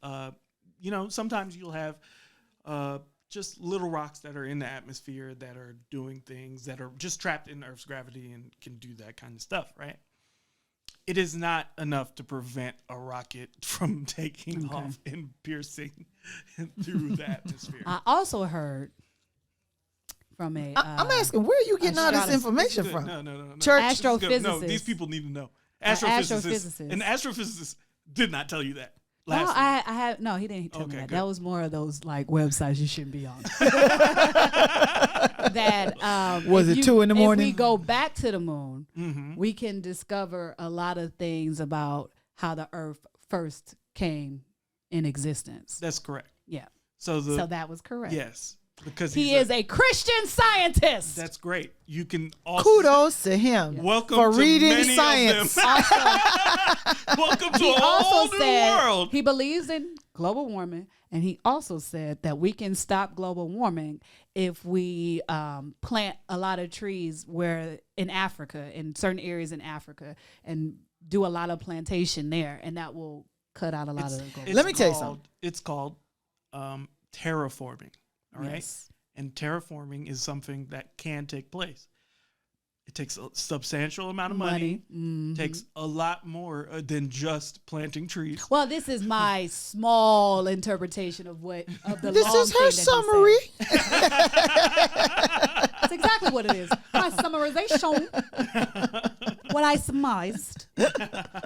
sometimes you'll have just little rocks that are in the atmosphere that are doing things that are just trapped in Earth's gravity and can do that kind of stuff, right? It is not enough to prevent a rocket from taking off and piercing through the atmosphere. I also heard from a I'm asking, where are you getting all this information from? No. Church astrophysicist. No, these people need to know. Astrophysicist. And astrophysicist did not tell you that. No, I had no. He didn't tell me that. Good. That was more of those like websites you shouldn't be on. That was it 2 a.m? If we go back to the moon, we can discover a lot of things about how the Earth first came in existence. That's correct. Yeah. So that was correct. Yes. Because he is a Christian scientist. That's great. You can also kudos to him. Welcome for to reading many science. Of them. Welcome to a whole new world. He believes in global warming, and he also said that we can stop global warming if we plant a lot of trees in certain areas in Africa, and do a lot of plantation there, and that will cut out a lot of the global. Let me tell you something. It's called terraforming. All right. Yes. And terraforming is something that can take place. It takes a substantial amount of money. Takes a lot more than just planting trees. Well, this is my small interpretation of the this long is her summary. That's exactly what it is. My summarization. What I surmised.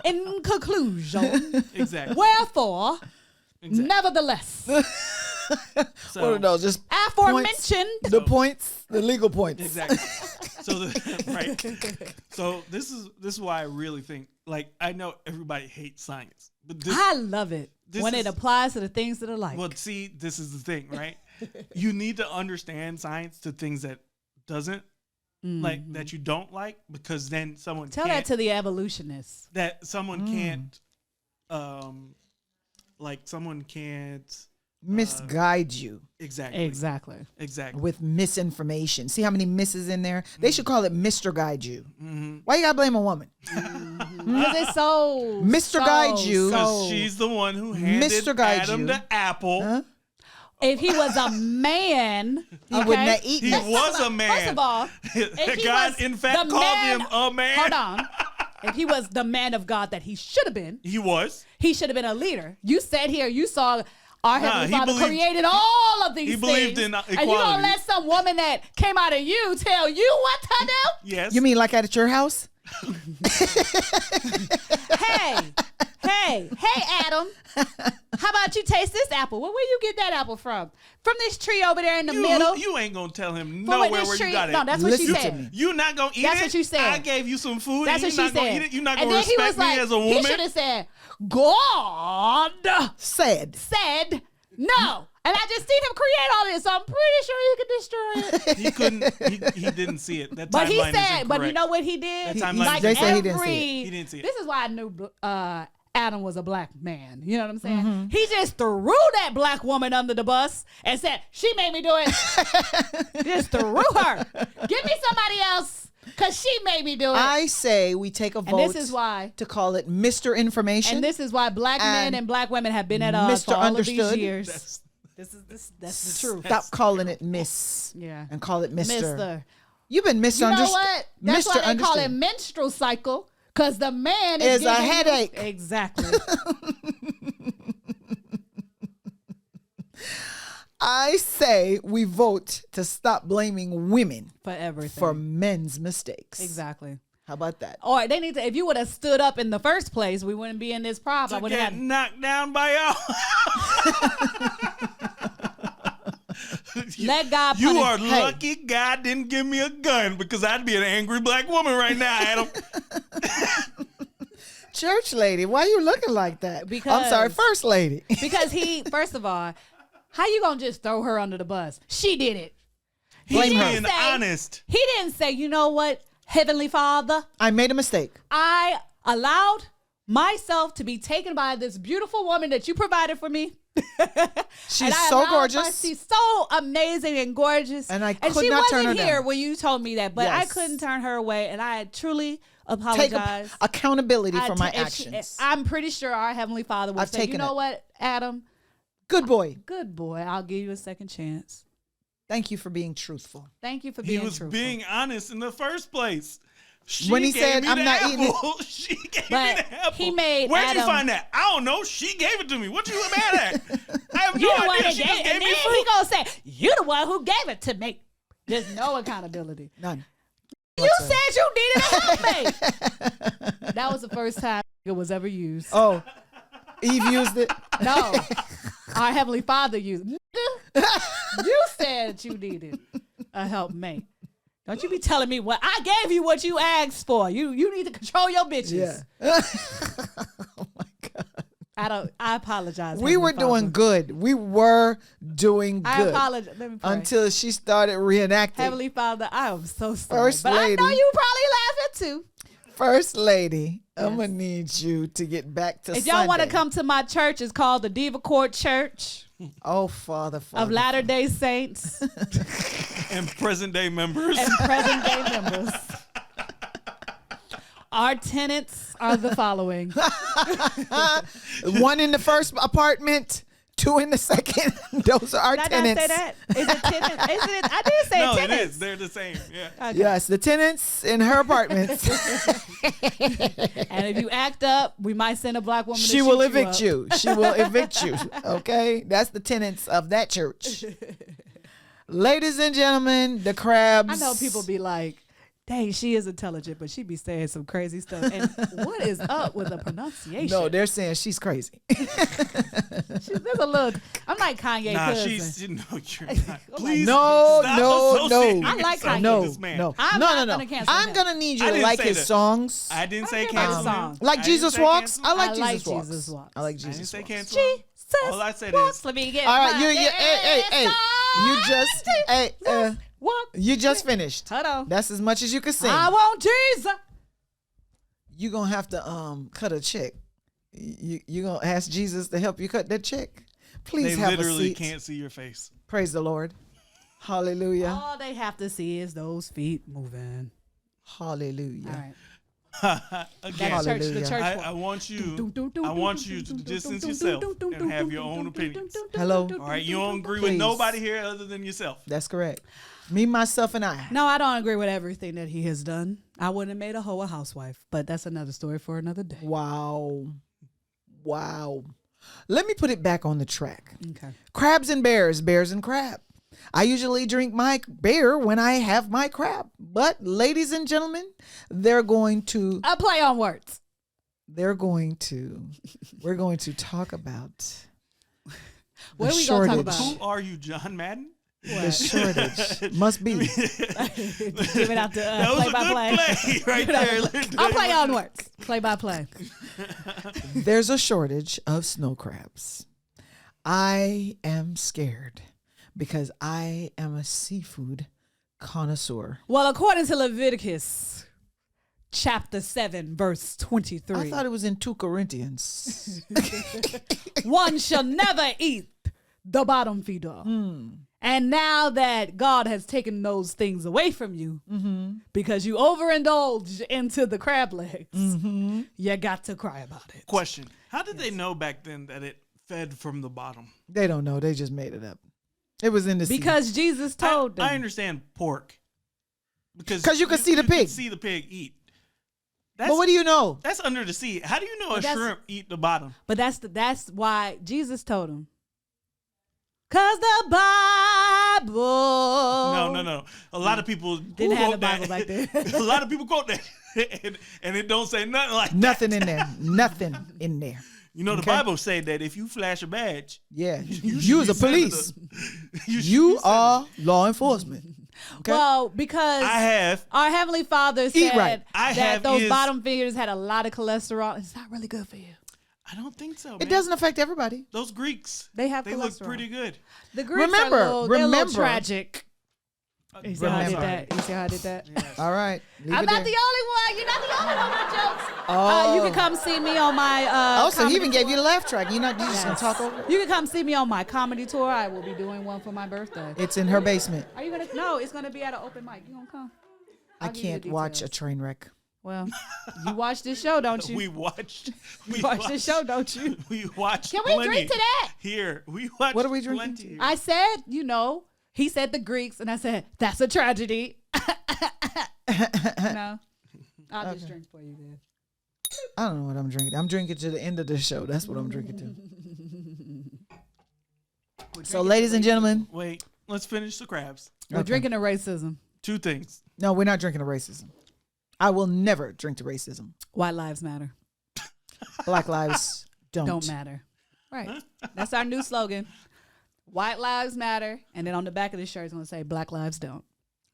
In conclusion. Exactly. Wherefore, nevertheless. So, what are those? Just aforementioned the points, the legal points. Exactly. So this is why I really think, like, I know everybody hates science, but I love it when it applies to the things that are like. Well, see, this is the thing, right? You need to understand science to things that doesn't like that you don't like, because then someone tell that to the evolutionists that someone can't someone can't misguide you. Exactly. With misinformation. See how many misses in there? They should call it Mr. Guide You. Why you gotta blame a woman? Because it's so Mr. Guide You. Because she's the one who handed Adam the apple. Huh? If he was a man, he wouldn't have eaten. He was a man. First of all, God in fact called him a man. Hold on. If he was the man of God that he should have been, he should have been a leader. You said here, you saw our Heavenly Father created all of these things. He believed in equality. And you gonna let some woman that came out of you tell you what to do? Yes. You mean like at your house? Hey, Adam. How about you taste this apple? Well, where you get that apple from? From this tree over there in the middle. You ain't gonna tell him nowhere where you got it. No, that's what she said. You're not gonna eat it. That's what you said. I gave you some food. That's and what she said. You're not gonna respect me as a woman. He should have said, God said no. And I just seen him create all this, so I'm pretty sure he could destroy it. He couldn't. He didn't see it. That but he timeline is said, incorrect. but you know what he did? They say he didn't see it. He didn't see it. This is why I knew Adam was a black man. You know what I'm saying? He just threw that black woman under the bus and said, she made me do it. Just threw her. Give me somebody else. Because she made me do it. I say we take a vote. And this is why. To call it Mr. Information. And this is why black men and black women have been at odds for all of these years. That's the truth. Stop calling it Miss. Yeah. And call it Mr. You've been misunderstood. You know what? That's why they call it menstrual cycle, because the man is a headache. Exactly. I say we vote to stop blaming women for everything, for men's mistakes. Exactly. How about that? Or they need to. If you would have stood up in the first place, we wouldn't be in this problem. I wouldn't have knocked down by y'all. Let God. You are lucky God didn't give me a gun, because I'd be an angry black woman right now, Adam. Church lady, why are you looking like that? Because I'm sorry, first lady. Because first of all, how you gonna just throw her under the bus? She did it. He's being honest. He didn't say, you know what, Heavenly Father, I made a mistake. I allowed myself to be taken by this beautiful woman that you provided for me. She's so gorgeous. She's so amazing and gorgeous. And she wasn't here down when you told me that, but I couldn't turn her away, and I truly apologize. Take accountability for my actions. I'm pretty sure our Heavenly Father will say, you know what, Adam? Good boy. Good boy. I'll give you a second chance. Thank you for being truthful. Thank you for being He truthful. was being honest in the first place. When he said, "I'm not eating it," she gave me the apple. He made Where'd Adam, you find that? I don't know. She gave it to me. What you mad at? I have you no the one idea. that She just gave me and fruit. he gonna say, "You the one who gave it to me." There's no accountability. None. You said you needed a helpmate. That was the first time it was ever used. Oh, Eve used it. No, our Heavenly Father used it. You said you needed a helpmate. Don't you be telling me what I gave you, what you asked for. You need to control your bitches. Yeah. Oh my God. I apologize. We were doing good. We were doing good. I apologize. Let me pray. Until she started reenacting. Heavenly Father, I am so sorry. First but lady. I know you probably laughing too. First lady, I'm going to need you to get back to If y'all want to come to my church, it's called the Diva Court Church. Oh, Father. Of Latter-day Saints. And present-day members. Our tenants are the following. 1 in the first apartment, 2 in the second. Those are our tenants. Did I not say that? Is it tenants? I did say tenants. No, it is. They're the same. Yeah. Okay. Yes, the tenants in her apartments. And if you act up, we might send a black woman She will evict you. She will evict you. Okay? That's the tenants of that church. Ladies and gentlemen, the crabs. I know people be like, dang, she is intelligent, but she be saying some crazy stuff. And what is up with the pronunciation? No, they're saying she's crazy. There's a little. I'm like Kanye. Nah, cousin. no, you're not. Please. No. I like Kanye. No. I'm not gonna cancel I'm him. gonna need you I to didn't like say his that. songs. I didn't say care about cancel the him. song. Like I Jesus didn't say Walks. cancel him. I like like Jesus Walks. Jesus Walks. I like I didn't Jesus say Walks. cancel him. Jesus All I said walks. is. Let me get All right, my hey, you just, walk. you just finished. Hold on. That's as much as you can sing. I want Jesus. You gonna have to cut a check. You gonna ask Jesus to help you cut that check. Please They have a literally seat. can't see your face. Praise the Lord. Hallelujah. All they have to see is those feet moving. Hallelujah. All right. Again, That's church, the Hallelujah. church I want you to distance yourself and have your own opinions. Hello. All right, you don't agree Please. with nobody here other than yourself. That's correct. Me, myself, and I. No, I don't agree with everything that he has done. I wouldn't have made a hoe a housewife, but that's another story for another day. Wow. Let me put it back on the track. Okay. Crabs and bears, bears and crab. I usually drink my beer when I have my crab. But ladies and gentlemen, they're going to A play on words. we're going to talk about What the are we going to talk shortage. Who are you, John Madden? The shortage must be. Give it out to That was play by a play. good play right there. I'll play on words. Play by play. There's a shortage of snow crabs. I am scared because I am a seafood connoisseur. Well, according to Leviticus chapter 7, verse 23, I thought it was in 2 Corinthians. one shall never eat the bottom feeder. And now that God has taken those things away from you because you overindulge into the crab legs, you got to cry about it. Question: how did they know back then that it fed from the bottom? They don't know. They just made it up. It was in the sea. Because Jesus told them. I understand pork Because you can see the You pig. can see the pig eat. But what do you know? That's under the sea. How do you know a shrimp eat the bottom? But that's why Jesus told him. Cause the Bible. No. A lot of people didn't have the Bible back then. A lot of people quote that, and it don't say nothing like Nothing that. in there. Nothing in there. You know, the Bible say that if you flash a badge, yeah, you you as a police, you are law enforcement. Okay? Well, because our Heavenly Father said that those bottom feeders had a lot of cholesterol. It's not really good for you. I don't think so. It doesn't affect everybody. Those Greeks, they look pretty good. The Greeks are a little tragic. You see how I did that? You see how I did that? Yes. All right. I'm not the only one. You're not the only one with jokes. Oh. You can come see me on my so he even gave you the laugh track. You just gonna talk over it? You can come see me on my comedy tour. I will be doing one for my birthday. It's in her basement. Are you gonna? No, it's gonna be at an open mic. You gonna come? I can't watch a train wreck. Well, you watch this show, don't you? We watch this show, don't you? We watch. Can we drink to that? Here, we watch. What are we drinking? Here. I said, he said the Greeks, and I said that's a tragedy. No, I'll just drink for you then. I don't know what I'm drinking. I'm drinking to the end of the show. That's what I'm drinking to. So, ladies and gentlemen, wait. Let's finish the crabs. We're drinking to racism. 2 things. No, we're not drinking to racism. I will never drink to racism. White lives matter. Black lives don't matter. Right. That's our new slogan. White lives matter, and then on the back of the shirt, it's going to say Black lives don't.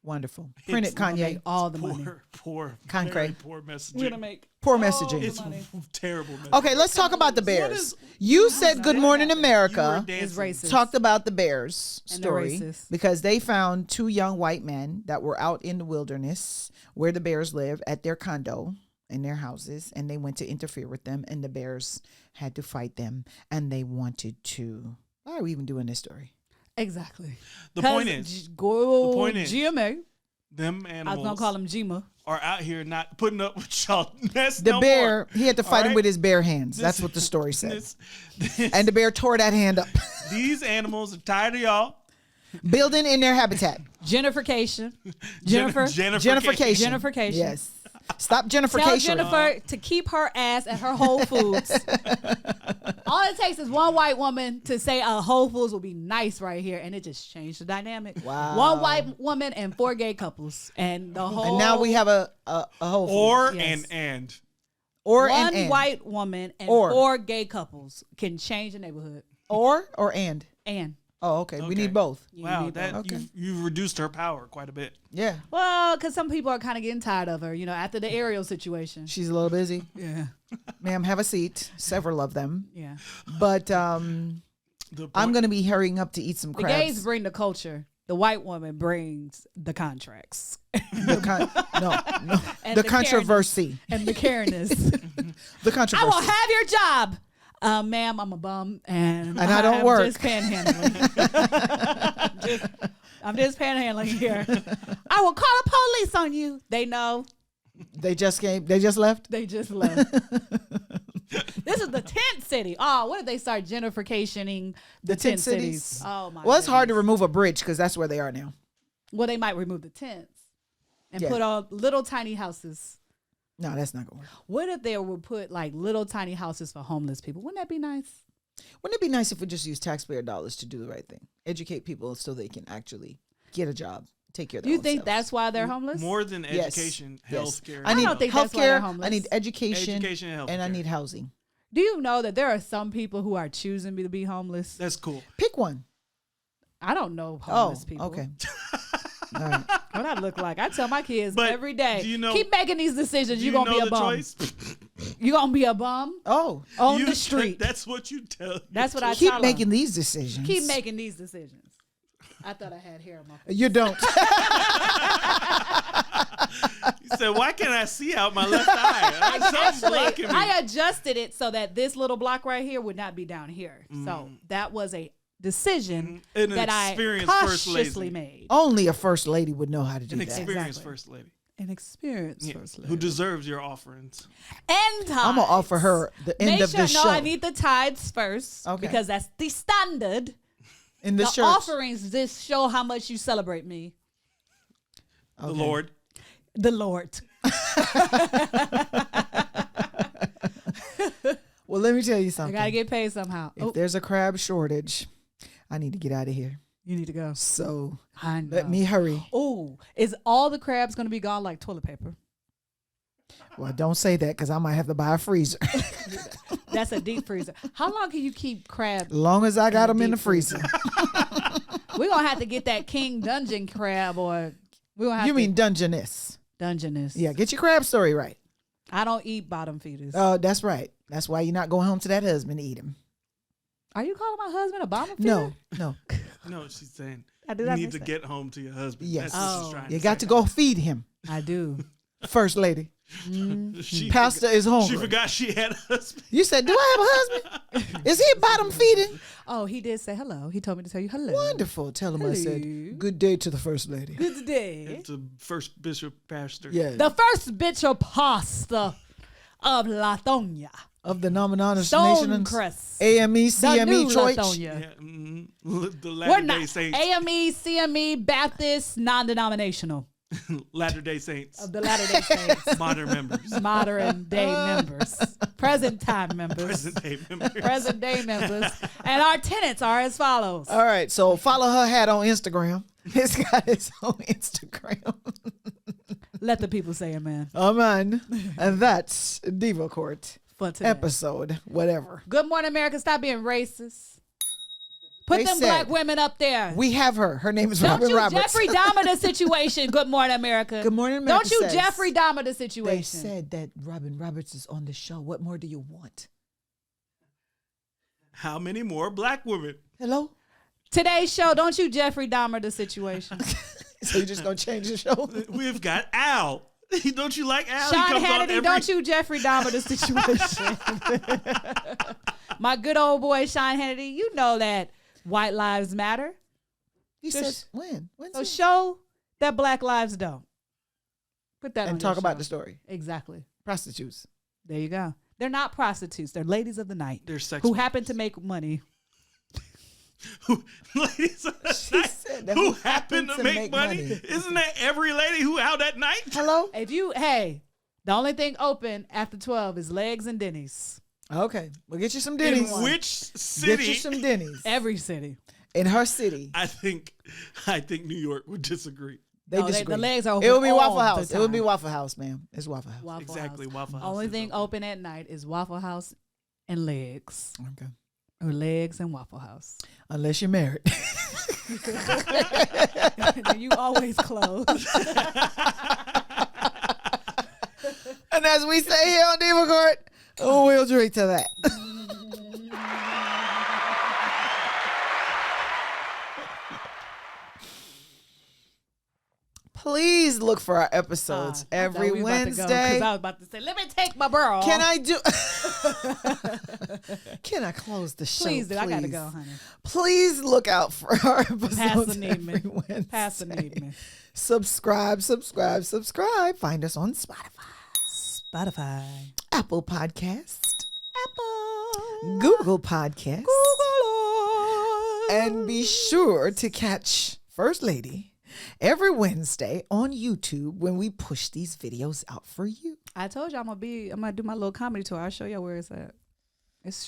Wonderful. Print it, Kanye. All the money. Poor messaging. We're going to make poor messaging. It's terrible messaging. Okay, let's talk about the Bears. You said Good Morning America is racist. Talked about the Bears story racist. because they found 2 young white men that were out in the wilderness where the Bears live at their condo in their houses, and they went to interfere with them, and the Bears had to fight them, and they wanted to. Why are we even doing this story? Exactly. The point is, GMA. Them animals. I was gonna call him Gma. Are out here not putting up with y'all mess. The bear, he had to fight him with his bare hands. That's what the story said. And the bear tore that hand up. These animals are tired of y'all. Building in their habitat. Jennification. Jennification. Yes. Stop Jennification. Tell Jennifer to keep her ass at her Whole Foods. All it takes is one white woman to say a Whole Foods will be nice right here, and it just changed the dynamic. Wow. One white woman and 4 gay couples, and the whole. And now we have a Whole Foods. Or one white woman and 4 gay couples can change the neighborhood. Or And. Oh, okay. We need both. Wow, you've reduced her power quite a bit. Yeah. Well, because some people are kind of getting tired of her, after the Ariel situation. She's a little busy. Yeah. Ma'am, have a seat. Several of them. Yeah. But I'm going to be hurrying up to eat some crabs. The gays bring the culture. The white woman brings the contracts. The controversy. And the Karenness. The controversy. I will have your job. Ma'am, I'm a bum, and I don't work. Just panhandling. I'm just panhandling here. I will call the police on you. They know. They just came. They just left. They just left. This is the tent city. Oh, what did they start gentrificationing the tent cities? Oh my. Well, it's hard to remove a bridge because that's where they are now. Well, they might remove the tents and put on little tiny houses. No, that's not going to work. What if they would put like little tiny houses for homeless people? Wouldn't that be nice? Wouldn't it be nice if we just use taxpayer dollars to do the right thing? Educate people so they can actually get a job, take care of their own You think selves. That's why they're homeless? More than education, healthcare. I don't think that's why they're homeless. I need education and I need housing. Do you know that there are some people who are choosing to be homeless? That's cool. Pick one. I don't know homeless people. Okay. All right. What I look like. I tell my kids every day, keep making these decisions. You're going to be a bum. You're going to be a bum on the street. That's what you tell. That's what I tell them. Keep making these decisions. Keep making these decisions. I thought I had hair on my face. You don't. You said, why can't I see out my left eye? I adjusted it so that this little block right here would not be down here. So that was a decision that I cautiously made. Only a first lady would know how to do that. An experienced first lady. An experienced first lady. Who deserves your offerings. And tithes. I'm going to offer her the end of the show. No, I need the tithes first. Okay. Because that's the standard. In the church. Offerings just show how much you celebrate me. Okay. The Lord. The Lord. Well, let me tell you I something. gotta get paid somehow. If there's a crab shortage, I need to get out of here. You need to go. So I know. let me hurry. Oh, is all the crabs gonna be gone like toilet paper? Well, don't say that because I might have to buy a freezer. That's a deep freezer. How long can you keep crab? As long as I got them in the freezer. We're gonna have to get that King Dungeon crab, or we gonna have You mean Dungeness? Dungeness? Yeah, get your crab story right. I don't eat bottom feeders. Oh, that's right. That's why you're not going home to that husband to eat him. Are you calling my husband a bottom feeder? No. No, she's saying I did you not need miss to that. get home to your husband. Yes. That's what she's trying You to got say. to go feed him. I do. First lady. She Pastor is hungry. She forgot she had a husband. You said, do I have a husband? Is he bottom feeding? Oh, he did say hello. He told me to tell you hello. Wonderful. Tell him I said, Hello. good day to the first lady. Good day. It's the first bishop pastor. Yeah. The first bishop pastor of Latonia. Of the non-denominational Stonecrest. AME, The CME, new Choice. Latonia. Yeah, the We're Latter-day not Saints. AME, CME, Baptist, non-denominational. Latter-day Saints. Of the Latter-day Saints. Modern members. Modern day members. Present time members. Present-day members. Present day members. And our tenants are as follows. All right. So follow her hat on Instagram. It's got its own Instagram. Let the people say amen. Amen. And that's Diva Court For today. episode, whatever. Good morning, America. Stop being racist. Put They them said- black women up there. We have her. Her name is Don't Robin you Roberts. Jeffrey Dahmer the situation. Good morning, America. Good morning, America. Don't you says, Jeffrey Dahmer the They situation. said that Robin Roberts is on the show. What more do you want? How many more black women? Hello? Today's show, don't you Jeffrey Dahmer the situation. So you're just going to change the show? We've got Al. Don't you like Al? Sean he comes on Hannity, every... don't you Jeffrey Dahmer the situation. My good old boy Sean Hannity, you know that white lives matter. He Just- said, when? When's So it? show that black lives don't. Put that on And your talk about show. the story. Exactly. Prostitutes. There you go. They're not prostitutes. They're ladies of the night They're sex who happen to make money. Ladies of the She night said that who happen to make money. Isn't that every lady who out at night? Hello? The only thing open after 12 is Legs and Denny's. Okay. Well, get you some In Denny's. which city? Get you some Denny's. Every city. In her city. I think New York would disagree. They No, disagree. the legs are open. It would be all Waffle the House. It would be time. Waffle House, ma'am. It's Waffle House. Waffle Exactly, House. Waffle House Only is thing open at night is Waffle House and Legs. Okay. Or Legs and Waffle House. Unless you're married. You always close. And as we say here on Diva Court, we'll drink to that. Please look for our episodes every Wednesday. I was about to say, let me take my bro. Can I do? Can I close the show? Please do. I gotta go, honey. Please look out for our episodes Pastor need every me. Wednesday. Pastor need me. Subscribe. Find us on Spotify. Apple Podcast, Apple. Google Podcast, and be sure to catch First Lady every Wednesday on YouTube when we push these videos out for you. I told you I'm gonna do my little comedy tour. I'll show you where it's at.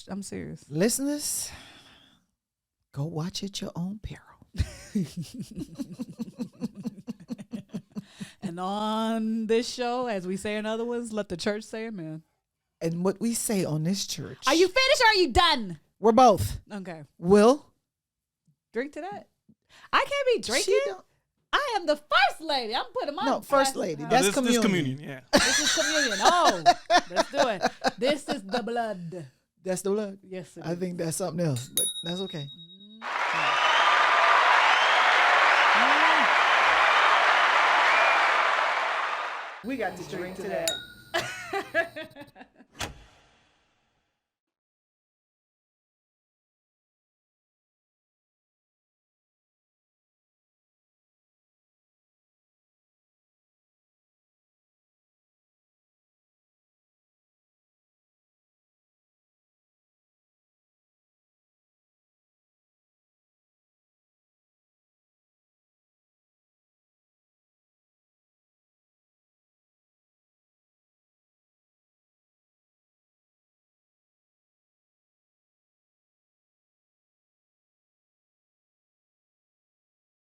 I'm serious. Listeners, go watch at your own peril. And on this show, as we say in other ones, let the church say amen. And what we say on this church. Are you finished or are you done? We're both. Okay. Will? Drink to that. I can't be drinking. I am the first lady. I'm putting my First lady. No, That's this communion, yeah. This is communion. Oh, let's do it. This is the blood. That's the blood. Yes, it I is. think that's something else, but that's okay. We got to drink to that.